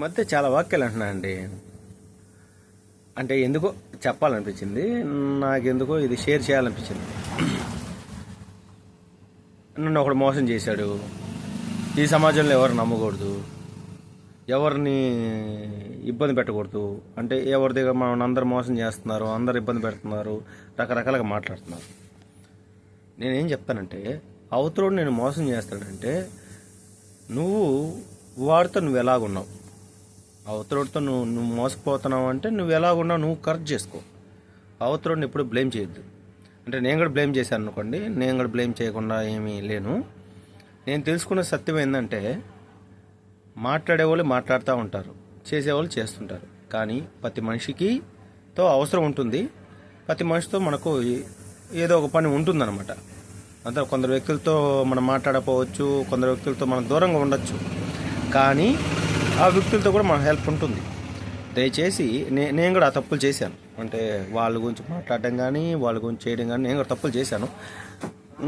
మధ్య చాలా వాక్యాలు అంటున్నా అండి. అంటే ఎందుకో చెప్పాలనిపించింది, నాకెందుకో ఇది షేర్ చేయాలనిపించింది. నన్ను ఒకడు మోసం చేశాడు, ఈ సమాజంలో ఎవరు నమ్మకూడదు, ఎవరిని ఇబ్బంది పెట్టకూడదు, అంటే ఎవరి దగ్గర మనం అందరు మోసం చేస్తున్నారు, అందరు ఇబ్బంది పెడుతున్నారు, రకరకాలుగా మాట్లాడుతున్నారు. నేనేం చెప్తానంటే, అవతలోడు నేను మోసం చేస్తాడంటే నువ్వు వాడితో నువ్వు ఎలాగున్నావు, అవతలోడితో నువ్వు మోసపోతున్నావు అంటే నువ్వు ఎలాగున్నావు నువ్వు కరెక్ట్ చేసుకో. అవతలోడిని ఎప్పుడు బ్లేమ్ చేయొద్దు. అంటే నేను కూడా బ్లేమ్ చేశాను అనుకోండి, నేను కూడా బ్లేమ్ చేయకుండా ఏమీ లేను. నేను తెలుసుకున్న సత్యం ఏంటంటే, మాట్లాడేవాళ్ళు మాట్లాడుతూ ఉంటారు, చేసేవాళ్ళు చేస్తుంటారు. కానీ ప్రతి మనిషికితో అవసరం ఉంటుంది, ప్రతి మనిషితో మనకు ఏదో ఒక పని ఉంటుందన్నమాట. అంతా కొందరు వ్యక్తులతో మనం మాట్లాడకపోవచ్చు, కొందరు వ్యక్తులతో మనం దూరంగా ఉండొచ్చు, కానీ ఆ వ్యక్తులతో కూడా మన హెల్ప్ ఉంటుంది. దయచేసి నేను కూడా ఆ తప్పులు చేశాను. అంటే వాళ్ళ గురించి మాట్లాడడం కానీ వాళ్ళ గురించి చేయడం కానీ నేను కూడా తప్పులు చేశాను.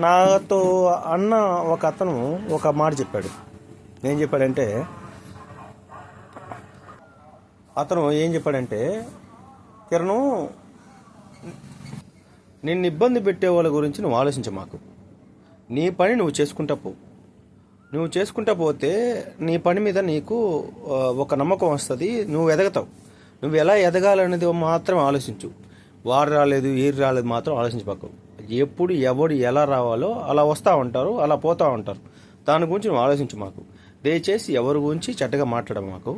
నాతో అన్న ఒక అతను ఒక మాట చెప్పాడు. ఏం చెప్పాడంటే, కిరణు, నిన్ను ఇబ్బంది పెట్టే వాళ్ళ గురించి నువ్వు ఆలోచించ మాకు, నీ పని నువ్వు చేసుకుంటా పో. నువ్వు చేసుకుంటా పోతే నీ పని మీద నీకు ఒక నమ్మకం వస్తుంది, నువ్వు ఎదగతావు. నువ్వు ఎలా ఎదగాలనేది మాత్రం ఆలోచించు. వారు రాలేదు వీరు రాలేదు మాత్రం ఆలోచించబాకు. ఎప్పుడు ఎవడు ఎలా రావాలో అలా వస్తూ ఉంటారు, అలా పోతూ ఉంటారు. దాని గురించి నువ్వు ఆలోచించు మాకు. దయచేసి ఎవరి గురించి చెడ్డగా మాట్లాడ మాకు,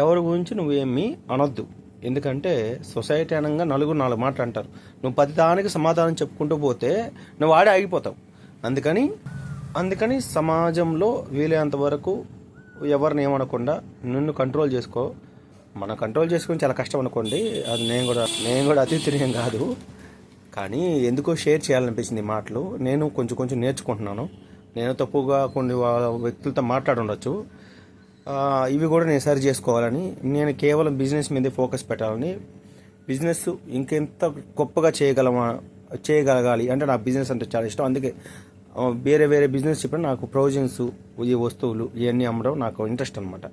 ఎవరి గురించి నువ్వేమీ అనొద్దు. ఎందుకంటే సొసైటీ అనగా నలుగురు నాలుగు మాటలు అంటారు. నువ్వు ప్రతి దానికి సమాధానం చెప్పుకుంటూ పోతే నువ్వు ఆడే ఆగిపోతావు. అందుకని సమాజంలో వీలైనంత వరకు ఎవరిని ఏమనకుండా నిన్ను కంట్రోల్ చేసుకో. మనం కంట్రోల్ చేసుకుని చాలా కష్టం అనుకోండి. అది నేను కూడా అతిథ్యం కాదు, కానీ ఎందుకో షేర్ చేయాలనిపించింది ఈ మాటలు. నేను కొంచెం నేర్చుకుంటున్నాను. నేను తప్పుగా కొన్ని వ్యక్తులతో మాట్లాడుండొచ్చు, ఇవి కూడా నేను సరి చేసుకోవాలని, నేను కేవలం బిజినెస్ మీదే ఫోకస్ పెట్టాలని, బిజినెస్ ఇంకెంత గొప్పగా చేయగలగాలి అంటే నాకు బిజినెస్ అంటే చాలా ఇష్టం. అందుకే వేరే బిజినెస్ చెప్పిన నాకు ప్రొవిజన్స్, ఈ వస్తువులు ఇవన్నీ అమ్మడం నాకు ఇంట్రెస్ట్ అనమాట.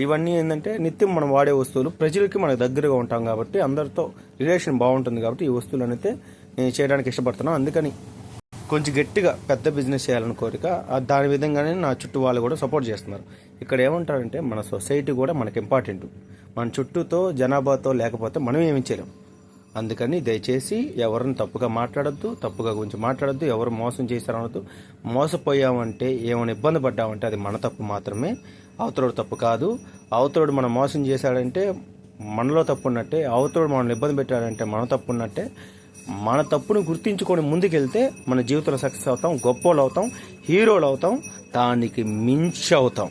ఇవన్నీ ఏంటంటే నిత్యం మనం వాడే వస్తువులు, ప్రజలకి మనకు దగ్గరగా ఉంటాం కాబట్టి అందరితో రిలేషన్ బాగుంటుంది కాబట్టి ఈ వస్తువులు అయితే నేను చేయడానికి ఇష్టపడుతున్నాను. అందుకని కొంచెం గట్టిగా పెద్ద బిజినెస్ చేయాలని కోరిక, దాని విధంగానే నా చుట్టూ వాళ్ళు కూడా సపోర్ట్ చేస్తున్నారు. ఇక్కడ ఏమంటారంటే, మన సొసైటీ కూడా మనకి ఇంపార్టెంట్. మన చుట్టూతో జనాభాతో లేకపోతే మనం ఏమి చేయలేం. అందుకని దయచేసి ఎవరిని తప్పుగా మాట్లాడద్దు, తప్పుగా గురించి మాట్లాడద్దు, ఎవరు మోసం చేశారనొద్దు. మోసపోయామంటే, ఏమైనా ఇబ్బంది పడ్డామంటే అది మన తప్పు మాత్రమే, అవతలోడు తప్పు కాదు. అవతలోడు మనం మోసం చేశాడంటే మనలో తప్పు ఉన్నట్టే, అవతలోడు మనల్ని ఇబ్బంది పెట్టాడంటే మన తప్పు ఉన్నట్టే. మన తప్పును గుర్తించుకొని ముందుకెళ్తే మన జీవితంలో సక్సెస్ అవుతాం, గొప్పోళ్ళు అవుతాం, హీరోలు అవుతాం, దానికి మించి అవుతాం.